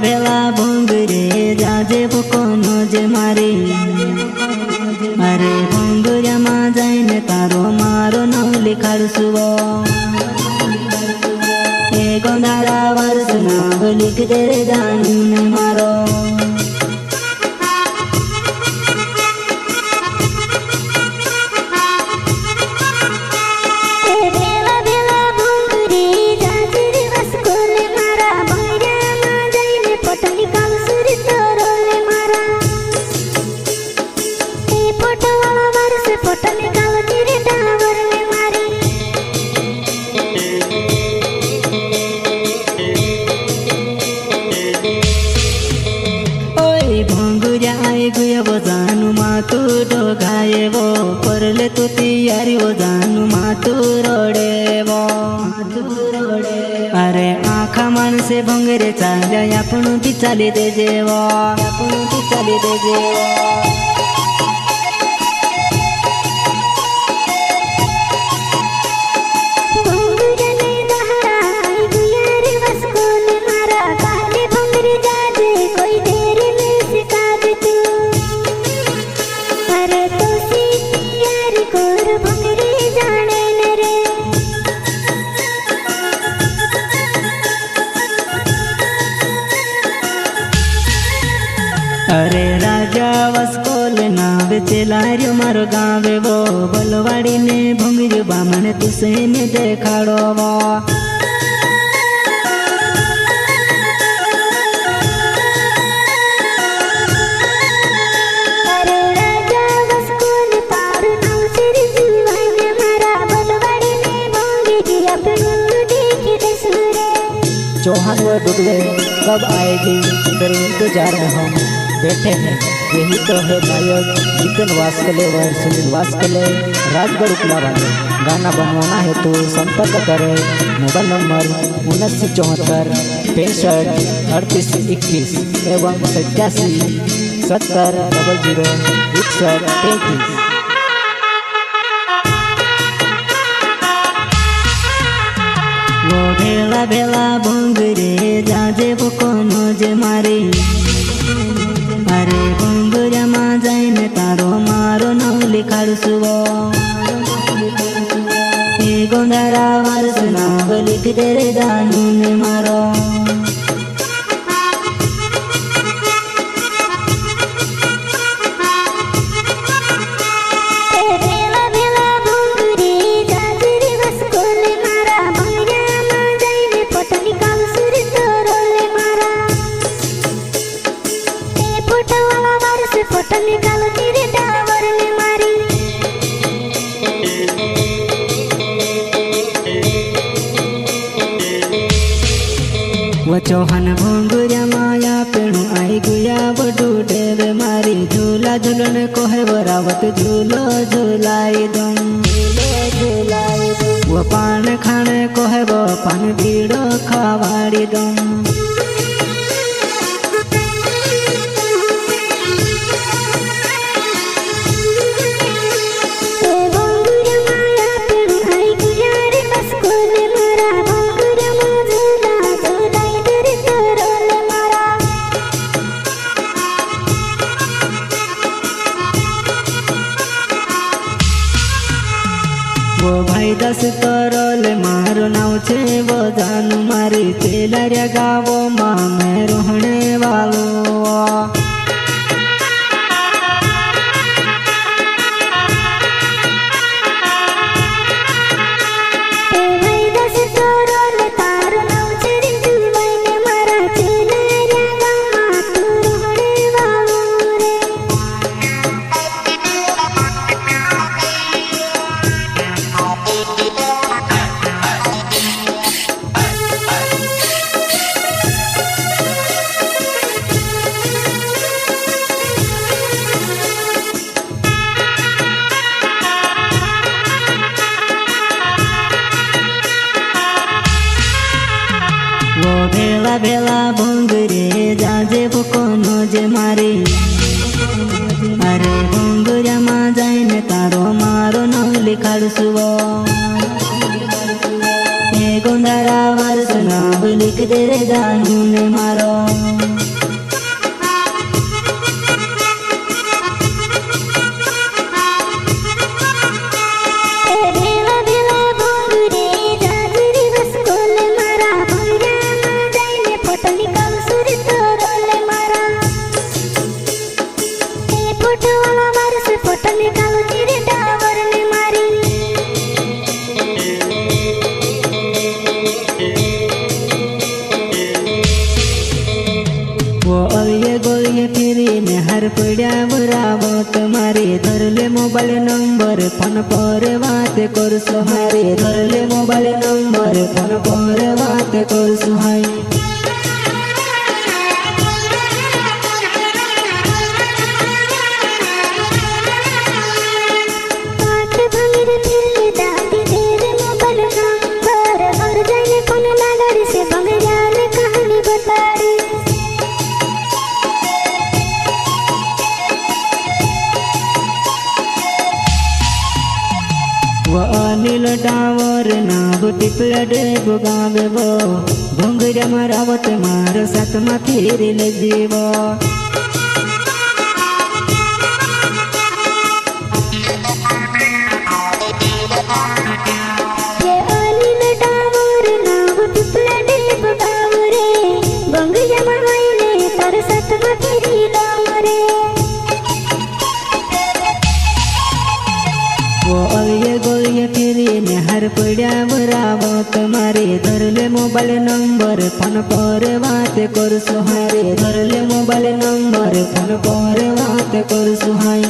भेला भोंगरे जाजे कोनो जे मारी अरे भोंगरिया मा जाइने तारो मारो नाम लिखाड़सुवो ए गोंधारा वर्ष नाम लिख दे रे जानी मारो वो जानू मातू डोगाए वो परले तू तैयारी वो जानू मातू रोडे वो अरे आखा माणसे भोंगरे चाल्या आपण बी चाली दे जेवो अरे राजा वस्कोल नावे चेलार्यो मारो गावे वो बलवाड़ी ने भोंगरियो बामण तुसे ने देखाड़ो वो चौहान व दुगले कब आएगी फिर इंतजार में हम बैठे हैं। यही तो है नायक जितन वास्कले व सुनील वास्कले राजगढ़ उपला वाले। गाना बनवाना है तो संपर्क करें मोबाइल नंबर 7974 65 38 21 एवं 87 70 00 61 33। वो भेला भेला भोंगरे जाजे कोनो जे मारी अरे भोंगरिया मा जाइने तारो मारो नाम लिखाड़सुवो ए गोंधारा वर्ष नाम लिख दे रे जानू ने मारो वो चौहान भोंगरिया माया पेणु आई गुया बडू डेवे मारी झूला झूलन को है बरावत झूलो झूलाई दम वो पान खाने को है वो पान बीड़ो खावाड़ी दम वो भाई दस तरोल मारो नाव छे वो जानू मारी चेलारिया गावो मां में रोहणे वालो वो भेला भेला भोंगरे जाजे कोनो जे मारी अरे भोंगरिया मा जाइने तारो मारो नाम लिखाड़सुवो ए गोंधारा वर्ष नाम लिख दे रे जानू ने मारो। फोन पर बात कर सुहाई। अनिल डावर नाव टिपला डेब गावे वो भोंगड्या मारावत मार सातमा फेरी लगीव। अनिल डावर नाव टिपला डेब गावरे भोंगड्या मारावले तार सातमा फेरी लावरे। अळये गोळये फिरीने हर पड्यावर आवत मारे धरले मोबाईल नंबर फोन पर बात कर सुहारे। धरले मोबाईल नंबर फोन पर बात कर सुहाई।